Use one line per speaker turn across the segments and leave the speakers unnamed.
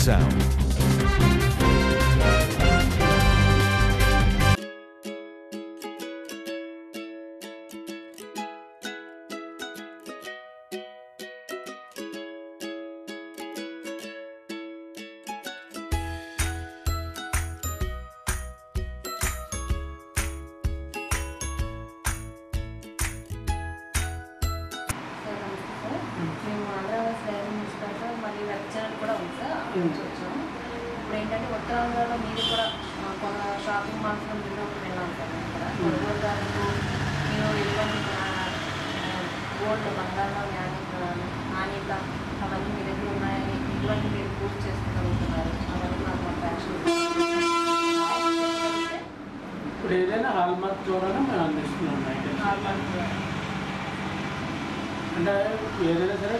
sound.
ఇప్పుడు ఏంటంటే ఉత్తరాంధ్రలో మీరు కూడా కొన్ని షాపింగ్ మాల్స్లో మీరు వెళ్ళాం సార్ ఇక్కడ కొనుగోలుదారులకు మీరు ఎటువంటి గోల్డ్ బంగారం నాణ్యత అవన్నీ మీ దగ్గర ఉన్నాయని ఇటువంటి మీరు పూర్తి చేసుకోగలుగుతున్నారు అవన్నీ నాకు ఫ్యాషన్
ఇప్పుడు ఏదైనా హాల్మార్క్ ద్వారానే మేము అందిస్తున్నాం.
హాల్మార్క్
అంటే ఏదైనా సరే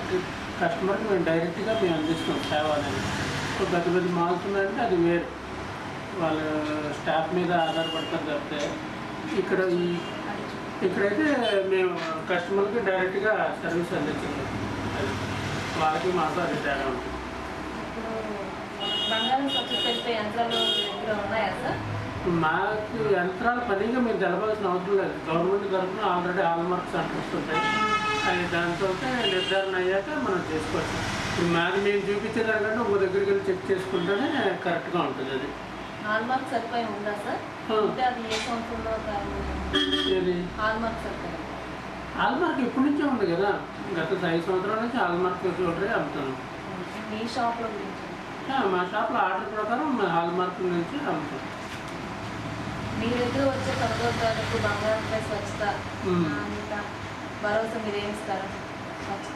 కస్టమర్కి మేము డైరెక్ట్గా మేము అందిస్తున్నాం సేవ అనేది. ఇప్పుడు పెద్ద పెద్ద మాల్స్ ఉన్నాయంటే అది వేరు, వాళ్ళ స్టాఫ్ మీద ఆధారపడతారు తప్పితే ఇక్కడైతే మేము కస్టమర్కి డైరెక్ట్గా సర్వీస్ అందించాం. వాళ్ళకి మాకు అది తేడా ఉంటుంది.
బంగారం ఖర్చు తెలిపే యంత్రాలు దగ్గర ఉన్నాయా సార్?
మాకు యంత్రాలు పనిగా మీరు తెలపాల్సిన అవసరం లేదు. గవర్నమెంట్ తరఫున ఆల్రెడీ హాల్మార్క్ సెంటర్స్ ఉంటాయి. అది దాంతో నిర్ధారణ అయ్యాక మనం చేసుకోవచ్చు. ఇప్పుడు మాది మేము చూపించేదానికంటే ఒక దగ్గరికి వెళ్ళి చెక్ చేసుకుంటేనే కరెక్ట్గా ఉంటుంది. అది
హాల్మార్క్ సరిపోయి ఉందా సార్? అది ఏ సంవత్సరంలో
ఏది
హాల్మార్క్ సరిపోయి?
హాల్మార్క్ ఇప్పటి నుంచే ఉంది కదా, గత 5 సంవత్సరాల నుంచి హాల్మార్క్ చూడరే అమ్ముతాను.
మీ షాప్లో గురించి?
మా షాప్లో ఆర్డర్ ప్రకారం హాల్మార్క్ నుంచి అమ్ముతాం.
మీ దగ్గర వచ్చే కొనుగోలుదారులకు బంగారంపై స్వచ్ఛత భరోసా మీరు ఏమి ఇస్తారు? స్వచ్ఛత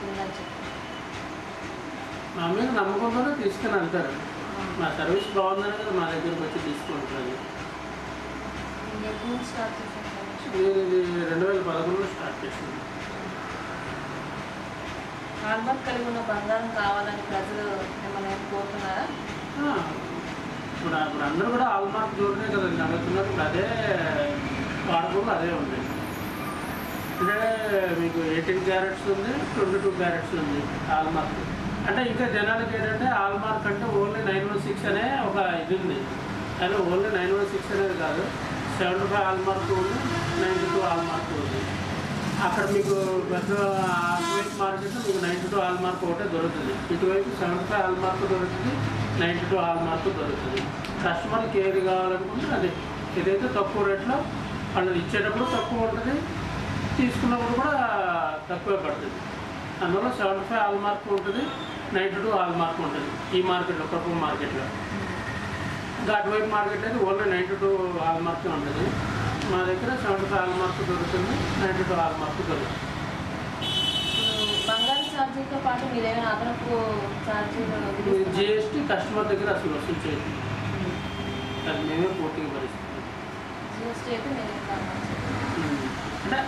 మా మీద నమ్మకంతోనే తీసుకుని వెళ్తారు. మా సర్వీస్ బాగుందని కదా మా దగ్గరకు వచ్చి తీసుకుంటారు.
ఎప్పటి నుంచి స్టార్ట్ చేశారు?
ఇది 2011లో స్టార్ట్ చేసింది.
హాల్మార్క్ కలిగి ఉన్న బంగారం కావాలని ప్రజలు మిమ్మల్ని కోరుతున్నారా?
ఇప్పుడు అందరూ కూడా హాల్మార్క్ చూడనే కదండి అడుగుతున్నారు. ఇప్పుడు అదే వాడకుండా అదే ఉంది. అంటే మీకు 18 క్యారెట్స్ ఉంది, 22 క్యారెట్స్ ఉంది హాల్మార్క్. అంటే ఇంకా జనాలకి ఏంటంటే హాల్మార్క్ అంటే ఓన్లీ 916 అనే ఒక ఇది ఉంది. కానీ ఓన్లీ 916 అనేది కాదు, 75 హాల్మార్క్ ఉంది, 92 హాల్మార్క్ ఉంది. అక్కడ మీకు పెద్ద అటువైపు మార్కెట్లో మీకు 92 హాల్మార్క్ ఒకటే దొరుకుతుంది. ఇటువైపు 75 హాల్మార్క్ దొరుకుతుంది, 92 హాల్మార్క్ దొరుకుతుంది. కస్టమర్కి ఏది కావాలనుకుంటే అది ఏదైతే తక్కువ రేట్లో వాళ్ళు ఇచ్చేటప్పుడు తక్కువ ఉంటుంది, తీసుకున్నప్పుడు కూడా తక్కువే పడుతుంది. అందువల్ల 75 హాల్మార్క్ ఉంటుంది, 92 హాల్మార్క్ ఉంటుంది ఈ మార్కెట్లో, ప్రపంచ మార్కెట్లో. ఇంకా అటువైపు మార్కెట్ అయితే ఓన్లీ 92 హాల్మార్కే ఉంటుంది. మా దగ్గర 75 హాల్మార్క్ దొరుకుతుంది, 92 హాల్మార్క్ దొరుకుతుంది.
బంగారు ఛార్జీతో పాటు మీరు ఏమైనా అదనపు ఛార్జీలు?
జిఎస్టీ కస్టమర్ దగ్గర అసలు వసూలు చేయదు, అది మేమే పూర్తిగా భరిస్తాం.
జిఎస్టీ అయితే మీరు
అంటే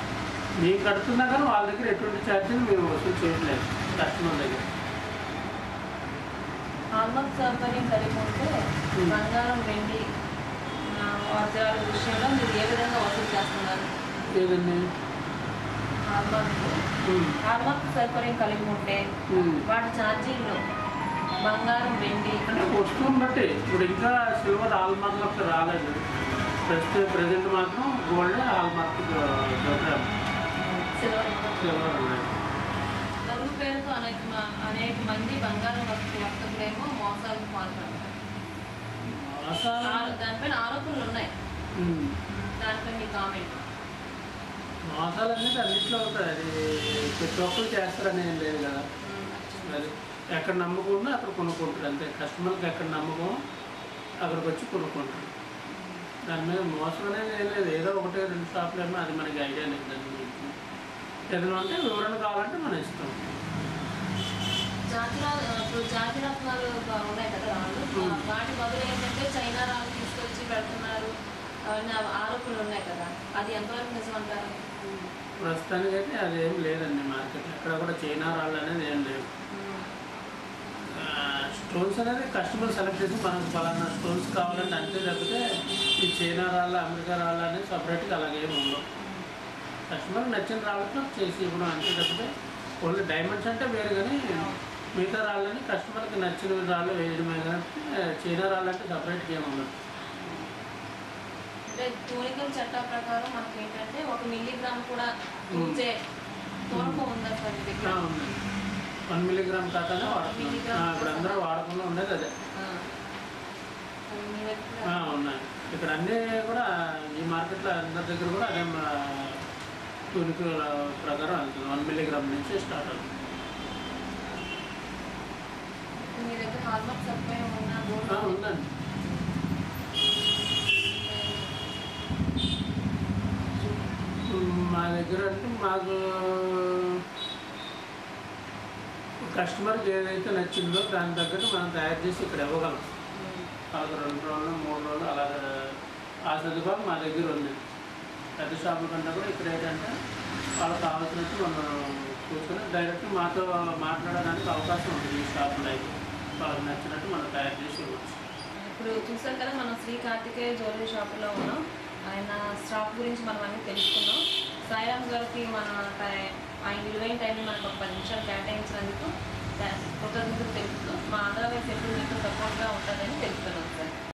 మేము కడుతున్నా కానీ వాళ్ళ దగ్గర ఎటువంటి ఛార్జీలు మేము వసూలు చేయట్లేదు కస్టమర్ దగ్గర.
హాల్మార్క్ సౌకర్యం కలిగి ఉంటే బంగారం వెండి వజ్రాల విషయంలో మీరు ఏ విధంగా వసూలు చేస్తున్నారు?
ఏదండి
హాల్మార్క్ సౌకర్యం కలిగి ఉంటే వాటి ఛార్జీల్లో బంగారం వెండి
అంటే వస్తువుని బట్టి. ఇప్పుడు ఇంకా సిల్వర్ హాల్మార్క్ రాలేదు, ప్రజెంట్ మాత్రం గోల్డ్ హాల్మార్క్ దొరకదు. సిల్వర్ ఉన్నాయి.
ధరల పేరుతో అనేక మంది బంగారం వర్తకులేమో మోసాలకు పాల్పడతారు. దానిపైన ఆరోపణలు ఉన్నాయి, దానిపై మీ కామెంట్?
మోసాలు అనేది అన్నింటిలో ఉంటుంది. అది ప్రతి ఒక్కరు చేస్తారని ఏం లేదు కదా. అది ఎక్కడ నమ్మకం ఉందో అక్కడ కొనుక్కుంటారు అంతే. కస్టమర్కి ఎక్కడ నమ్మకం అక్కడికి వచ్చి కొనుక్కుంటారు. దాని మీద మోసం అనేది ఏం లేదు. ఏదో 1-2 షాపులు ఏమో అది మనకి ఐడియా లేదు. దాని గురించి ఏదైనా అంటే వివరణ కావాలంటే మనం ఇస్తాం.
జాతిరత్నాలు ఉన్నాయి కదా వాటి బదులు ఏంటంటే చైనా రాళ్ళు తీసుకొచ్చి పెడుతున్నారు ఆరోపణలు ఉన్నాయి కదా, అది ఎంతవరకు నిజం అంటారు?
ప్రస్తుతానికి అయితే అదేం లేదండి మార్కెట్. ఎక్కడ కూడా చైనా రాళ్ళు అనేది ఏం లేదు. స్టోన్స్ అనేది కస్టమర్ సెలెక్ట్ చేసి మనకు పలానా స్టోన్స్ కావాలంటే అంతే తప్పితే ఈ చైనా రాళ్ళు అమెరికా రాళ్ళు అనేది సపరేట్గా అలాగేమి ఉండవు. కస్టమర్కి నచ్చిన రాళ్ళతో చేసి ఇవ్వడం అంతే తప్పితే ఓన్లీ డైమండ్స్ అంటే వేరు, కానీ మిగతా రాళ్ళని కస్టమర్కి నచ్చిన రాళ్ళు వేయడమే కానీ చైనా రాళ్ళు అంటే సపరేట్గా ఏమి ఉండదు.
అంటే తూనికల చట్టా ప్రకారం మనకి ఏంటంటే 1 మిల్లీగ్రామ్ కూడా ఉంచే తూనకం ఉందా సార్ మీ దగ్గర?
ఉంది. 1 మిల్లీగ్రామ్ కాకనే వాడుతున్నాం. ఇప్పుడు అందరూ వాడకుండా ఉండేది అదే.
మీ దగ్గర
ఉన్నాయి. ఇక్కడ అన్నీ కూడా ఈ మార్కెట్లో అందరి దగ్గర కూడా అదే తూనికల ప్రకారం వెళ్తుంది. 1 మిల్లీగ్రామ్ నుంచి స్టార్ట్ అవుతుంది.
మీ దగ్గర హాల్మార్క్ సప్లై ఉన్న గోల్డ్
ఉందండి. మా దగ్గర అంటే మాకు కస్టమర్కి ఏదైతే నచ్చిందో దాని తగ్గట్టు మనం తయారు చేసి ఇక్కడ ఇవ్వగలం. వాళ్ళకి 2 రోజులు 3 రోజులు అలాగే ఆ సదుపాయం మా దగ్గర ఉంది. పెద్ద షాపుల కంటే కూడా ఇక్కడ ఏంటంటే వాళ్ళకి కావాల్సినట్టు మనం కూర్చొని డైరెక్ట్ మాతో మాట్లాడడానికి అవకాశం ఉంటుంది. ఈ షాపులో అయితే వాళ్ళకి నచ్చినట్టు మనం తయారు చేసి ఇవ్వచ్చు.
ఇప్పుడు చూసాం కదా, మనం శ్రీ కార్తికేయ జ్యువెలరీ షాపులో ఉన్నాం. ఆయన స్టాక్ గురించి మనం అన్నీ తెలుసుకున్నాం. సాయిరామ్ గారికి మన ఆయన విలువైన టైంని మనకు ఒక 10 నిమిషాలు కేటాయించినందుకు కృతజ్ఞతలు తెలుపుతూ మా ఆంధ్రప్రదేశ్ ఎప్పుడు మీకు సపోర్ట్గా ఉంటుందని తెలుపుతున్నాం సార్.